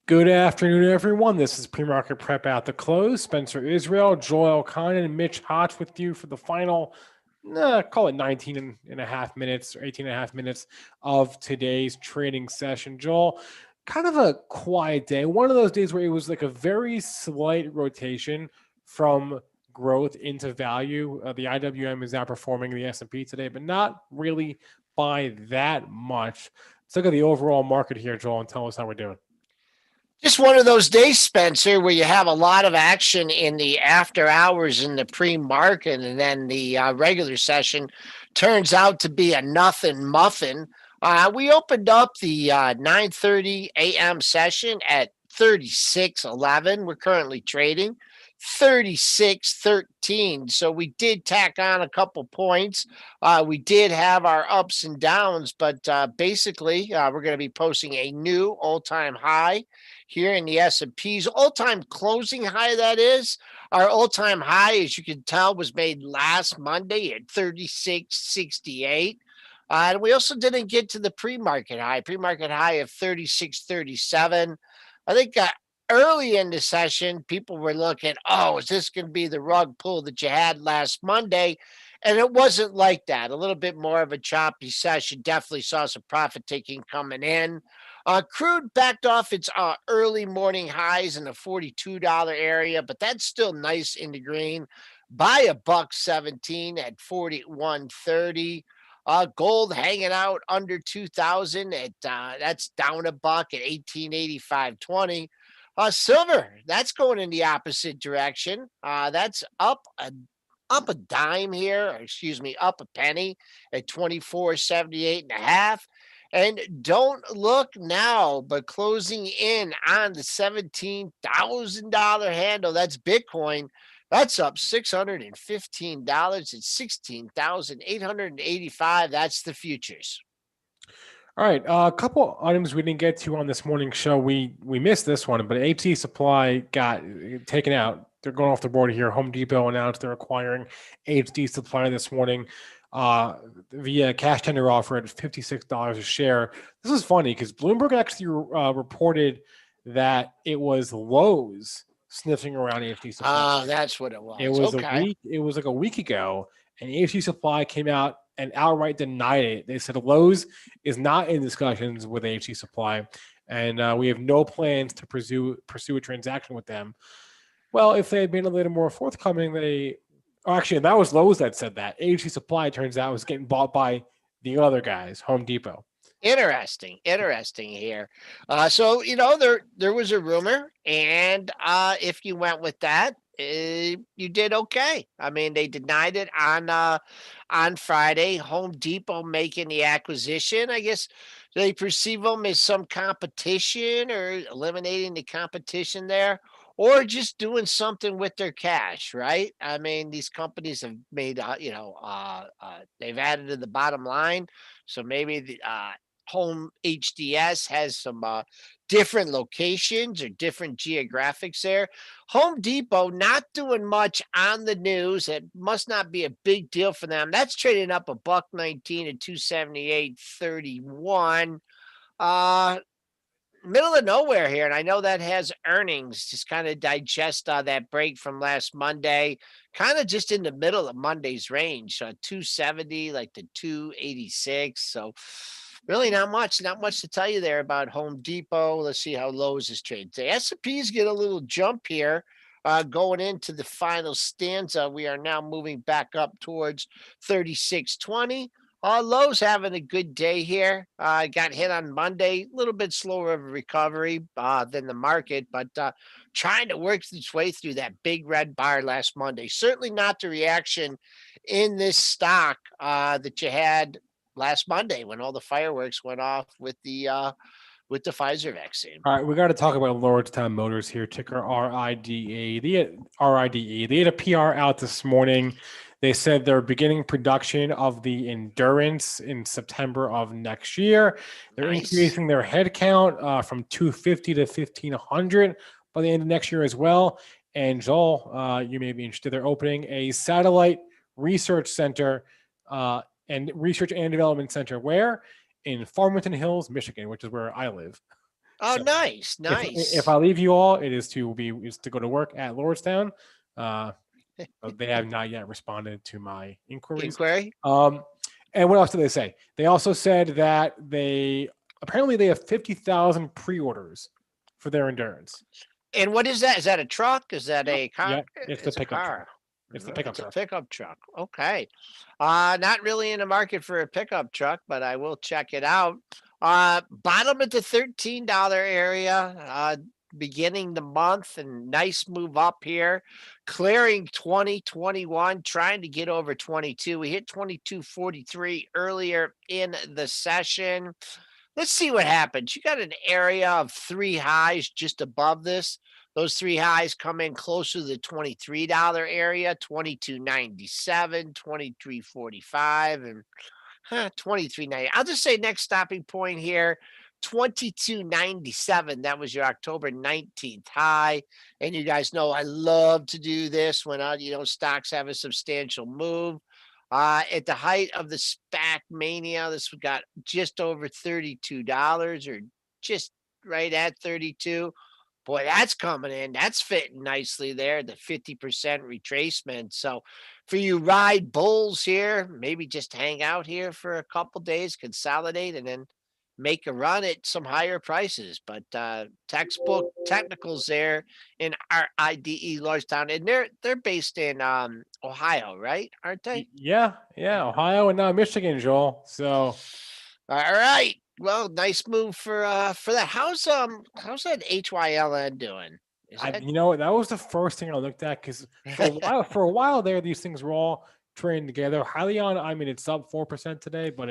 Good afternoon, everyone. This is PreMarket Prep at the close. Spencer Israel, Joel Elconin, and Mitch Hotch with you for the final, call it 19 and a half minutes or 18 and a half minutes of today's trading session. Joel, kind of a quiet day. One of those days where it was like a very slight rotation from growth into value. The IWM is outperforming the S&P today, but not really by that much. Let's look at the overall market here, Joel, and tell us how we're doing. Just one of those days, Spencer, where you have a lot of action in the after hours in the pre-market, and then the regular session turns out to be a nothing muffin. We opened up the 9:30 a.m. session at 36.11. We're currently trading 36.13. So we did tack on a couple points. We did have our ups and downs, but basically we're going to be posting a new all-time high here in the S&P's all-time closing high. That is our all-time high, as you can tell, was made last Monday at 36.68. And we also didn't get to the pre-market high of 36.37. I think early in the session, people were looking, oh, is this going to be the rug pull that you had last Monday? And it wasn't like that. A little bit more of a choppy session. Definitely saw some profit taking coming in. Crude backed off its early morning highs in the $42 area, but that's still nice in the green by $1.17 at 41.30. Gold hanging out under 2,000 at that's down $1 at 1885.20. Silver, that's going in the opposite direction. That's up a dime here, or excuse me, up a penny at 24.78.5. And don't look now, but closing in on the $17,000 handle. That's Bitcoin. That's up $615 at 16,885. That's the futures. All right, a couple items we didn't get to on this morning's show. We missed this one, but HT Supply got taken out. They're going off the board here. Home Depot announced they're acquiring HD Supply this morning via cash tender offer at $56 a share. This is funny because Bloomberg actually reported that it was Lowe's sniffing around HD Supply. Oh, that's what it was. It was okay. a week. It was like a week ago, and HD Supply came out and outright denied it. They said Lowe's is not in discussions with HD Supply, and we have no plans to pursue a transaction with them. Well, if they had been a little more forthcoming, actually, that was Lowe's that said that. HD Supply, turns out, was getting bought by the other guys, Home Depot. Interesting here. So there was a rumor, and if you went with that, you did okay. I mean, they denied it on Friday. Home Depot making the acquisition. I guess they perceive them as some competition or eliminating the competition there, or just doing something with their cash, right? I mean, these companies have made, they've added to the bottom line. So maybe the Home HDS has some different locations or different geographics there. Home Depot not doing much on the news. It must not be a big deal for them. That's trading up $1.19 at 278.31. Middle of nowhere here, and I know that has earnings. Just kind of digest that break from last Monday, kind of just in the middle of Monday's range, 270, like the 286. So really not much to tell you there about Home Depot. Let's see how Lowe's is trading today. S&P's get a little jump here. Going into the final stanza, we are now moving back up towards 36.20. Lowe's having a good day here. Got hit on Monday, a little bit slower of a recovery than the market, but trying to work its way through that big red bar last Monday. Certainly not the reaction in this stock that you had last Monday when all the fireworks went off with the Pfizer vaccine. All right, we got to talk about Lordstown Motors here, ticker RIDE. They had a PR out this morning. They said they're beginning production of the Endurance in September of next year. They're increasing their headcount from 250 to 1,500 by the end of next year as well. And Joel, you may be interested. They're opening a satellite research center and research and development center where? In Farmington Hills, Michigan, which is where I live. Oh, So nice, if nice. I leave you all, it is to go to work at Lordstown. But they have not yet responded to my inquiries. Inquiry. And what else did they say? They also said that they have 50,000 pre-orders for their endurance. And what is that? Is that a truck? Is that a car? Yeah, it's the It's a pickup car. truck. It's the pickup It's a truck. pickup truck. Okay. Not really in the market for a pickup truck, but I will check it out. Bottom at the $13 area, beginning the month, and nice move up here, clearing 2021, trying to get over 22. We hit 22.43 earlier in the session. Let's see what happens. You got an area of three highs just above this. Those three highs come in closer to the $23 area, 22.97, 23.45, and 23.90. I'll just say next stopping point here, 22.97. That was your October 19th high. And you guys know I love to do this when stocks have a substantial move. At the height of the SPAC mania, this got just over $32 or just right at 32. Boy, that's coming in. That's fitting nicely there, the 50% retracement. So for you ride bulls here, maybe just hang out here for a couple days, consolidate, and then make a run at some higher prices. But textbook technicals there in RIDE Lordstown, and they're based in Ohio, right? Aren't they? Yeah, Ohio and now Michigan, Joel. So All right. Well, nice move for that. How's that HYLN doing? Is that that was the first thing I looked at because for a while there, these things were all trading together. Hyliion, I mean, it's up 4% today, but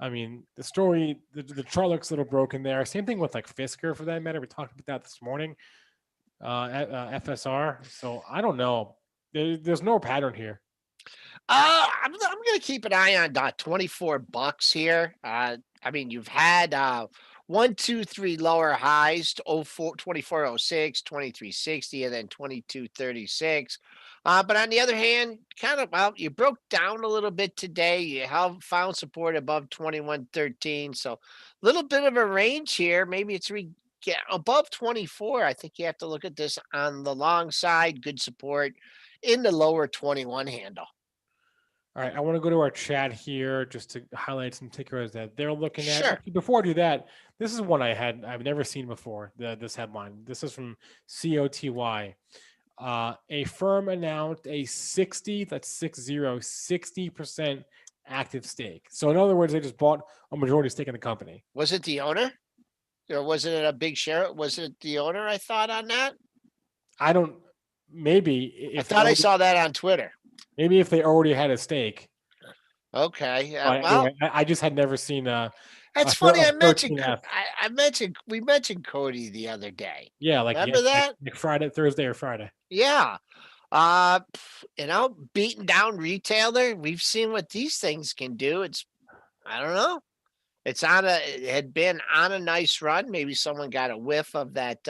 the story, the chart looks a little broken there. Same thing with like Fisker for that matter. We talked about that this morning. FSR. So I don't know. There's no pattern here. I'm gonna keep an eye on $24 here. You've had 1, 2, 3 lower highs to 24.06, 23.60, and then 22.36. But on the other hand, you broke down a little bit today. You have found support above 21.13, so a little bit of a range here. Maybe it's get above 24. I think you have to look at this on the long side. Good support in the lower 21 handle. All right, I want to go to our chat here just to highlight some tickers that they're looking at. Sure. Actually, before I do that, this is one I've never seen before. This headline. This is from COTY. A firm announced a 60% active stake. So in other words, they just bought a majority stake in the company. Was it the owner? Or wasn't it a big share? Was it the owner? I thought on that. I don't. Maybe. I thought I saw that on Twitter. Maybe if they already had a stake. Okay. Anyway, I just had never seen that's funny. We mentioned Cody the other day. Yeah, remember that? Like Friday, Thursday, or Friday. Yeah. Beating down retailer. We've seen what these things can do. I don't know. It had been on a nice run. Maybe someone got a whiff of that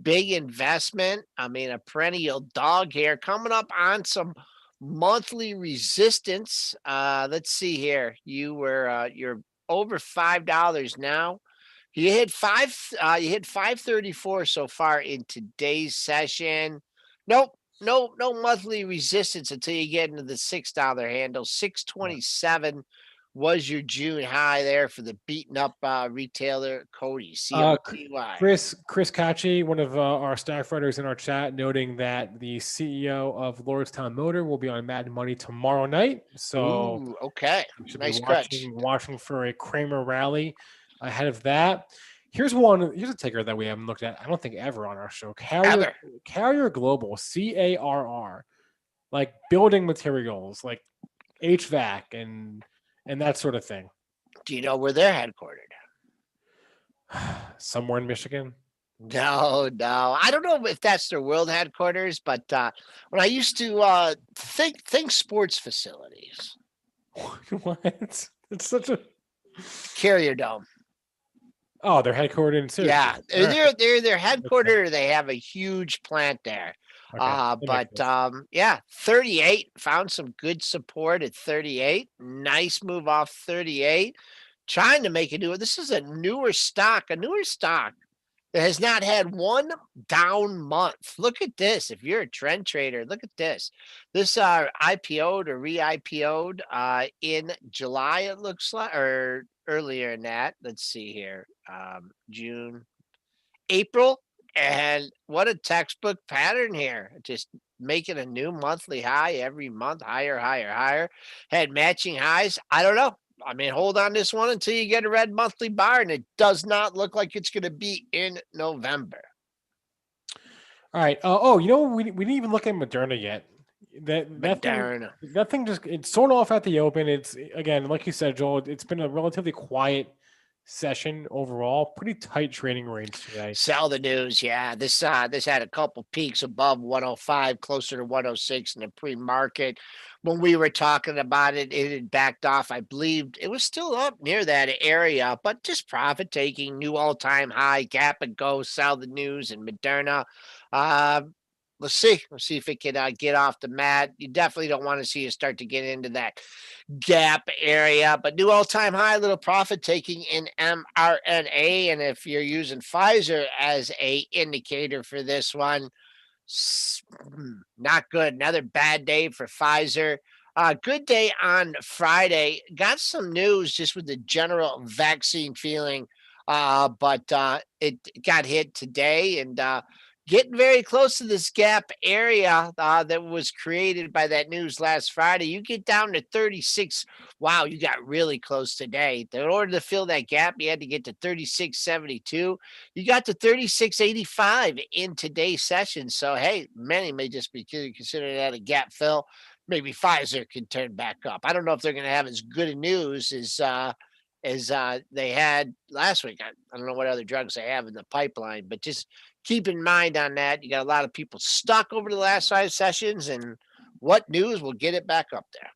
big investment. I mean, a perennial dog here coming up on some monthly resistance. Let's see here. You're over $5 now. You hit 534 so far in today's session. Nope. No monthly resistance until you get into the $6 handle. 627 was your June high there for the beaten up retailer Cody. COTY. Chris Kachi, one of our staff writers in our chat, noting that the CEO of Lordstown Motor will be on Mad Money tomorrow night. So okay, nice catch. Watching for a Kramer rally ahead of that. Here's a ticker that we haven't looked at, I don't think ever on our show. Carrier Global, CARR, like building materials, like HVAC and that sort of thing. Do you know where they're headquartered? Somewhere in Michigan. No. I don't know if that's their world headquarters, but when I used to think sports facilities. What? It's such a Carrier Dome. Oh, they're headquartered in Syracuse. Yeah, they're headquartered. They have a huge plant there. Okay. 38 found some good support at 38. Nice move off 38. Trying to make it new. This is a newer stock. It has not had one down month. Look at this. If you're a trend trader, look at this. This IPO'd or re-IPO'd in July, it looks like, or earlier in that. Let's see here. June, April. And what a textbook pattern here. Just making a new monthly high every month, higher, higher, higher. Had matching highs. I don't know. I mean, hold on this one until you get a red monthly bar, and it does not look like it's going to be in November. All right. We didn't even look at Moderna yet. That thing just it's sold off at the open. It's again, like you said, Joel. It's been a relatively quiet session overall. Pretty tight trading range today. Sell the news, yeah. This had a couple peaks above 105, closer to 106 in the pre-market. When we were talking about it, it had backed off. I believed it was still up near that area, but just profit taking, new all-time high, gap and go, sell the news and Moderna. Let's see. Let's see if it can get off the mat. You definitely don't want to see it start to get into that gap area, but new all-time high, little profit taking in mRNA. And if you're using Pfizer as a indicator for this one, not good. Another bad day for Pfizer. Good day on Friday. Got some news just with the general vaccine feeling, but it got hit today and getting very close to this gap area that was created by that news last Friday. You get down to 36. Wow, you got really close today. In order to fill that gap, you had to get to 36.72. You got to 36.85 in today's session. So, hey, many may just be considering that a gap fill. Maybe Pfizer can turn back up. I don't know if they're going to have as good a news as they had last week. I don't know what other drugs they have in the pipeline, but just keep in mind on that. You got a lot of people stuck over the last 5 sessions, and what news will get it back up there?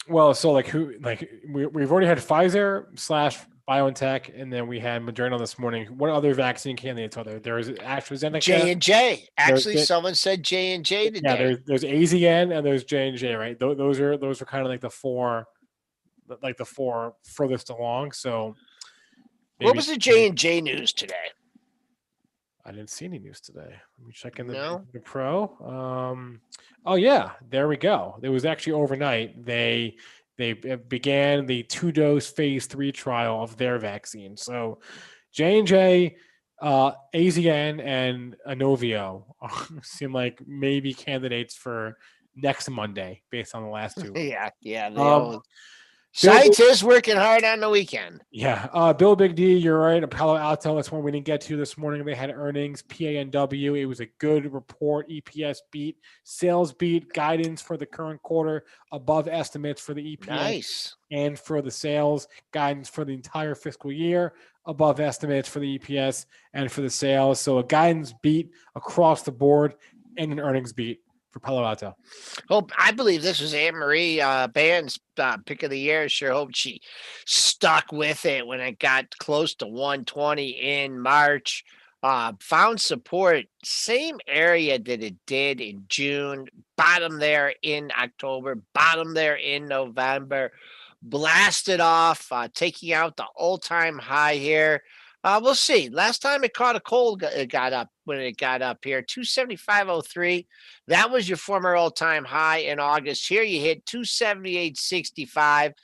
Well, so we've already had Pfizer / BioNTech, and then we had Moderna this morning. What other vaccine candidates are there? There's AstraZeneca, J&J. Actually, someone said J&J today. Yeah, there's AZN and there's J&J, right? Those are kind of like the four furthest along. So, what was the J&J news today? I didn't see any news today. Let me check in No? the pro. Oh yeah, there we go. It was actually overnight. They began the 2-dose phase 3 trial of their vaccine. So J&J, AZN, and Inovio seem like maybe candidates for next Monday based on the last 2. Yeah. Scientists working hard on the weekend. Yeah. Bill Big D, you're right. Palo Alto, that's one we didn't get to this morning. They had earnings, PANW. It was a good report. EPS beat, sales beat, guidance for the current quarter above estimates for the EPS and for the sales, guidance for the entire fiscal year above estimates for the EPS and for the sales. So a guidance beat across the board and an earnings beat for Palo Alto. I believe this was Anne Marie Band's pick of the year. Sure hope she stuck with it when it got close to 120 in March. Found support, same area that it did in June, bottom there in October, bottom there in November, blasted off, taking out the all-time high here. We'll see. Last time it caught a cold, it got up when it got up here, 275.03. That was your former all-time high in August. Here you hit 278.65.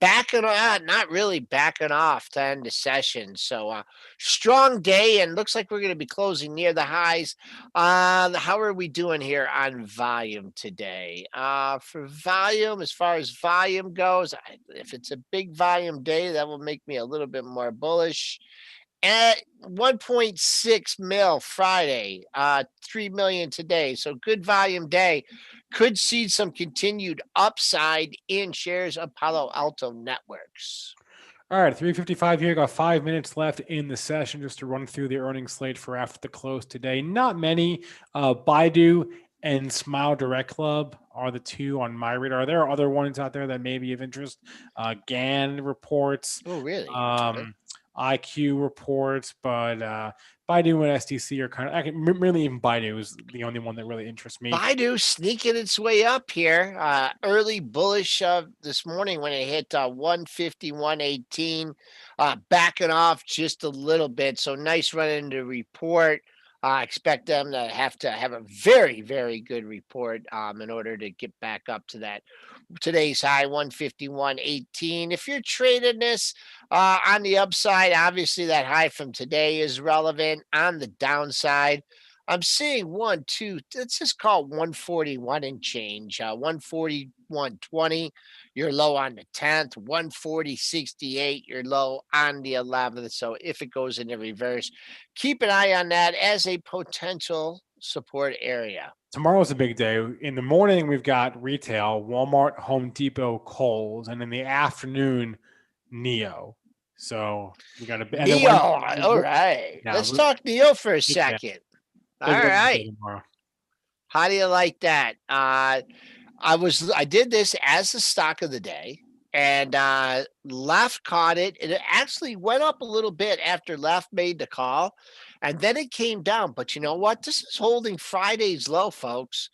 Backing not really backing off to end the session. So strong day, and looks like we're going to be closing near the highs. How are we doing here on volume today? For volume, as far as volume goes, if it's a big volume day, that will make me a little bit more bullish. At 1.6 mil Friday, 3 million today. So good volume day. Could see some continued upside in shares of Palo Alto Networks. All right, 3:55 here. Got 5 minutes left in the session just to run through the earnings slate for after the close today. Not many. Baidu and Smile Direct Club are the 2 on my radar. There are other ones out there that may be of interest. GAN reports. Oh, really? IQ reports, but Baidu and SDC are kind of really even Baidu is the only one that really interests me. Baidu sneaking its way up here. Early bullish this morning when it hit 150, 118, backing off just a little bit. So nice run into report. I expect them to have a very, very good report in order to get back up to that today's high 151.18. If you're trading this on the upside, obviously that high from today is relevant. On the downside, I'm seeing let's just call it 141 and change. 141.20, you're low on the 10th, 140.68, you're low on the 11th. So if it goes into reverse, keep an eye on that as a potential support area. Tomorrow's a big day. In the morning, we've got retail, Walmart, Home Depot, Kohl's, and in the afternoon, Neo. So we got a Neo. All right. Yeah, Let's talk Neo for a yeah. second. All Big right. tomorrow. How do you like that? I did this as the stock of the day, and Left caught it. And it actually went up a little bit after Left made the call, and then it came down. But you know what? This is holding Friday's low, folks.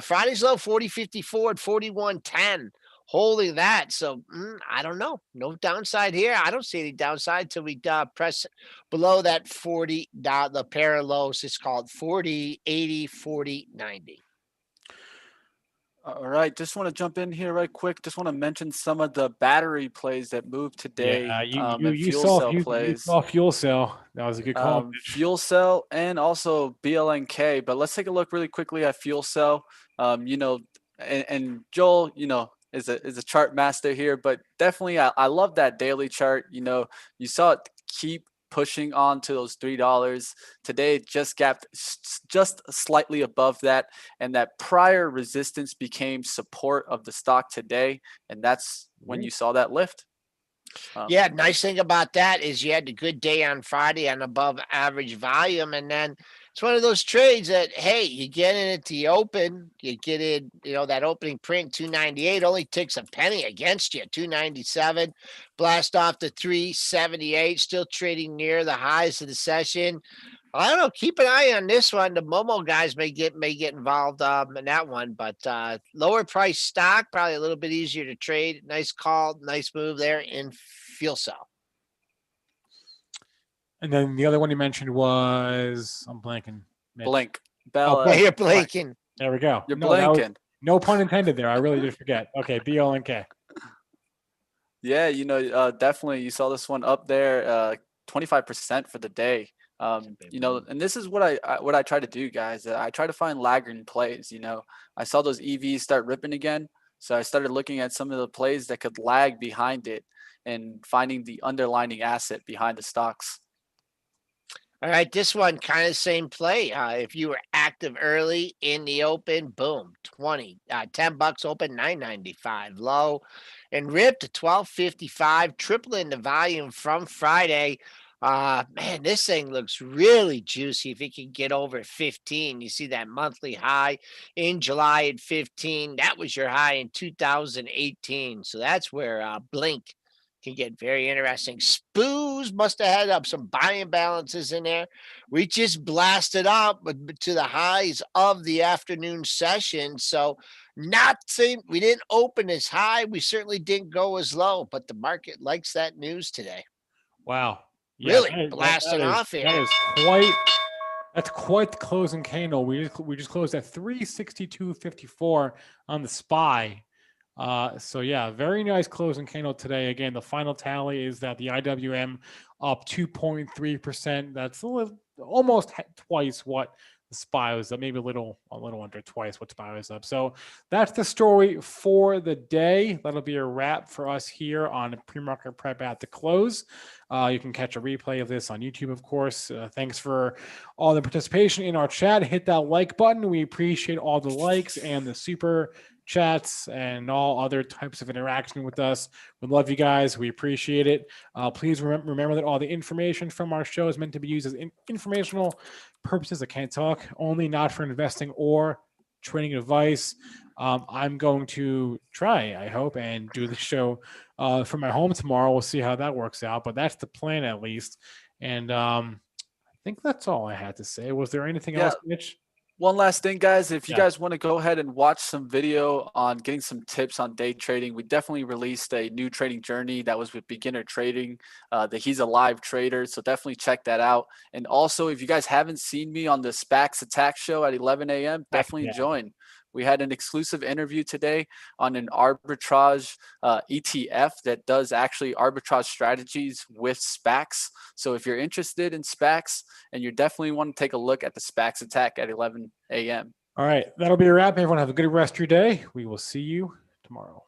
Friday's low 40.54 and 41.10. Holding that. So I don't know. No downside here. I don't see any downside till we press below that 40, the pair of lows. It's called 40, 80, 40, 90. All right, just want to jump in here right quick. Just want to mention some of the battery plays that moved today. Yeah, and you fuel cell plays. You saw fuel cell. That was a good call. Fuel cell and also BLNK. But let's take a look really quickly at fuel cell. And Joel, is a chart master here, but definitely I love that daily chart. You saw it keep pushing on to those $3. Today it just gapped just slightly above that, and that prior resistance became support of the stock today, and that's when you saw that lift. Yeah, nice thing about that is you had a good day on Friday on above average volume, and then it's one of those trades that, hey, you get in at the open, you get in, that opening print 298 only takes a penny against you, 297, blast off to 378, still trading near the highs of the session. I don't know. Keep an eye on this one. The Momo guys may get involved in that one, but lower price stock, probably a little bit easier to trade. Nice call, nice move there in fuel cell. And then the other one you mentioned was I'm blanking. Mitch. Blink. You're blanking. There we go. You're blanking. No pun intended there. I really did forget. Okay, BLNK. Yeah, definitely you saw this one up there, 25% for the day. And this is what I try to do, guys. I try to find lagging plays. I saw those EVs start ripping again, so I started looking at some of the plays that could lag behind it and finding the underlying asset behind the stocks. All right, this one kind of same play. If you were active early in the open, boom, $10 open, $9.95 low, and ripped to $12.55, tripling the volume from Friday. Man, this thing looks really juicy. If it can get over 15, you see that monthly high in July at 15. That was your high in 2018. So that's where Blink can get very interesting. Spoos must have had up some buying balances in there. We just blasted up to the highs of the afternoon session. So not saying we didn't open as high. We certainly didn't go as low, but the market likes that news today. Wow. Yeah, really blasting off here. That's quite the closing candle. We just closed at 362.54 on the SPY. So yeah, very nice closing candle today. Again, the final tally is that the IWM up 2.3%. That's almost twice what the SPY was up, maybe a little under twice what SPY was up. So that's the story for the day. That'll be a wrap for us here on Pre-Market Prep at the close. You can catch a replay of this on YouTube, of course. Thanks for all the participation in our chat. Hit that like button. We appreciate all the likes and the super chats and all other types of interaction with us. We love you guys. We appreciate it. Please remember that all the information from our show is meant to be used as informational purposes. I can't talk, only, not for investing or trading advice. I'm going to try, I hope, and do the show from my home tomorrow. We'll see how that works out, but that's the plan at least. And I think that's all I had to say. Was there anything Yeah. else, Mitch? One last thing, guys, if you Yeah. guys want to go ahead and watch some video on getting some tips on day trading, we definitely released a new trading journey that was with beginner trading. That he's a live trader, so definitely check that out. And also, if you guys haven't seen me on the SPACs Attack show at 11 a.m., definitely join. We had an exclusive interview today on an arbitrage ETF that does actually arbitrage strategies with SPACs. So if you're interested in SPACs, and you definitely want to take a look at the SPACs Attack at 11 a.m. All right. That'll be a wrap. Everyone have a good rest of your day. We will see you tomorrow.